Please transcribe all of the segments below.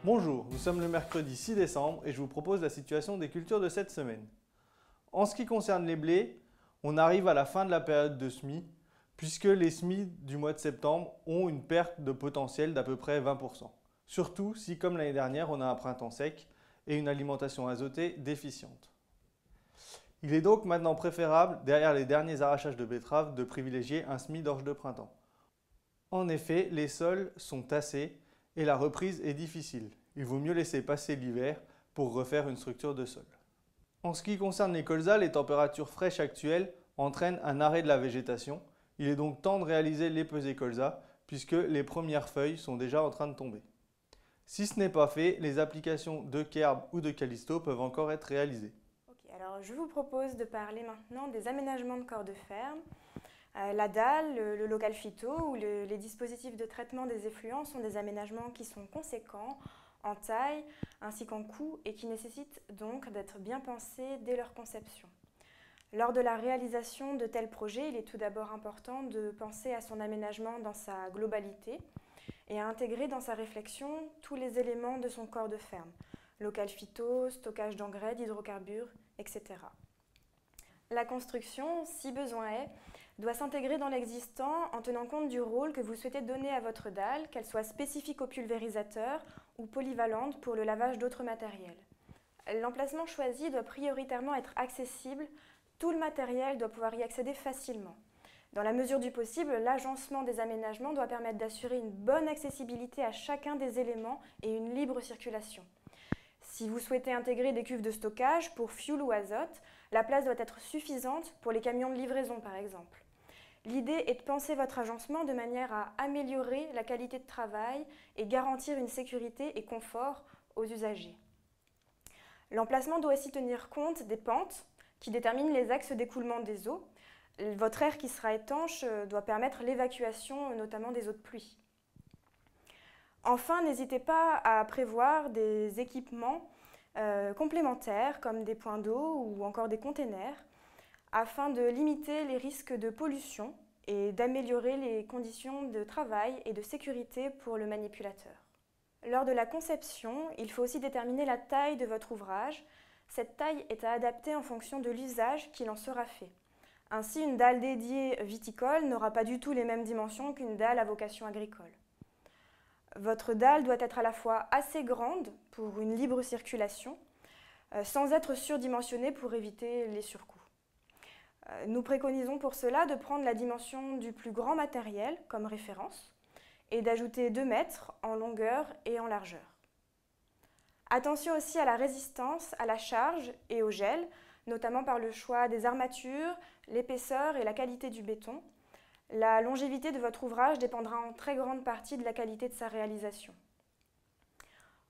Bonjour, nous sommes le mercredi 6 décembre et je vous propose la situation des cultures de cette semaine. En ce qui concerne les blés, on arrive à la fin de la période de semis, puisque les semis du mois de septembre ont une perte de potentiel d'à peu près 20%. Surtout si, comme l'année dernière, on a un printemps sec et une alimentation azotée déficiente. Il est donc maintenant préférable, derrière les derniers arrachages de betteraves, de privilégier un semis d'orge de printemps. En effet, les sols sont tassés et la reprise est difficile. Il vaut mieux laisser passer l'hiver pour refaire une structure de sol. En ce qui concerne les colzas, les températures fraîches actuelles entraînent un arrêt de la végétation. Il est donc temps de réaliser les pesées colza puisque les premières feuilles sont déjà en train de tomber. Si ce n'est pas fait, les applications de Kerb ou de Callisto peuvent encore être réalisées. Alors je vous propose de parler maintenant des aménagements de corps de ferme. La dalle, le local phyto ou les dispositifs de traitement des effluents sont des aménagements qui sont conséquents en taille ainsi qu'en coût et qui nécessitent donc d'être bien pensés dès leur conception. Lors de la réalisation de tels projets, il est tout d'abord important de penser à son aménagement dans sa globalité et à intégrer dans sa réflexion tous les éléments de son corps de ferme, local phyto, stockage d'engrais, d'hydrocarbures, etc. La construction, si besoin est, doit s'intégrer dans l'existant en tenant compte du rôle que vous souhaitez donner à votre dalle, qu'elle soit spécifique au pulvérisateur ou polyvalente pour le lavage d'autres matériels. L'emplacement choisi doit prioritairement être accessible, tout le matériel doit pouvoir y accéder facilement. Dans la mesure du possible, l'agencement des aménagements doit permettre d'assurer une bonne accessibilité à chacun des éléments et une libre circulation. Si vous souhaitez intégrer des cuves de stockage pour fioul ou azote, la place doit être suffisante pour les camions de livraison par exemple. L'idée est de penser votre agencement de manière à améliorer la qualité de travail et garantir une sécurité et confort aux usagers. L'emplacement doit aussi tenir compte des pentes qui déterminent les axes d'écoulement des eaux. Votre aire qui sera étanche doit permettre l'évacuation notamment des eaux de pluie. Enfin, n'hésitez pas à prévoir des équipements complémentaires comme des points d'eau ou encore des containers afin de limiter les risques de pollution et d'améliorer les conditions de travail et de sécurité pour le manipulateur. Lors de la conception, il faut aussi déterminer la taille de votre ouvrage. Cette taille est à adapter en fonction de l'usage qu'il en sera fait. Ainsi, une dalle dédiée viticole n'aura pas du tout les mêmes dimensions qu'une dalle à vocation agricole. Votre dalle doit être à la fois assez grande pour une libre circulation, sans être surdimensionnée pour éviter les surcoûts. Nous préconisons pour cela de prendre la dimension du plus grand matériel comme référence et d'ajouter 2 mètres en longueur et en largeur. Attention aussi à la résistance, à la charge et au gel, notamment par le choix des armatures, l'épaisseur et la qualité du béton. La longévité de votre ouvrage dépendra en très grande partie de la qualité de sa réalisation.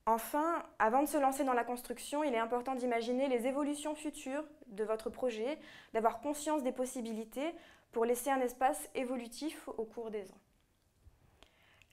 Enfin, avant de se lancer dans la construction, il est important d'imaginer les évolutions futures de votre projet, d'avoir conscience des possibilités pour laisser un espace évolutif au cours des ans.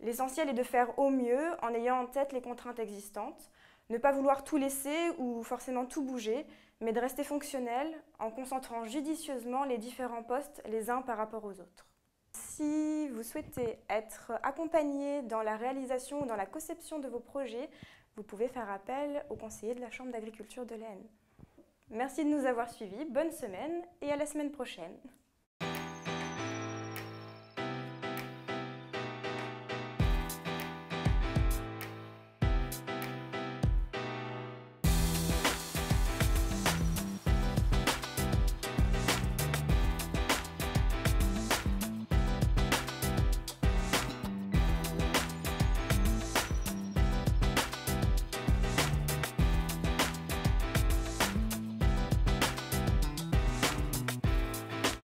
L'essentiel est de faire au mieux en ayant en tête les contraintes existantes, ne pas vouloir tout laisser ou forcément tout bouger, mais de rester fonctionnel en concentrant judicieusement les différents postes les uns par rapport aux autres. Si vous souhaitez être accompagné dans la réalisation ou dans la conception de vos projets, vous pouvez faire appel au conseiller de la Chambre d'agriculture de l'Aisne. Merci de nous avoir suivis, bonne semaine et à la semaine prochaine.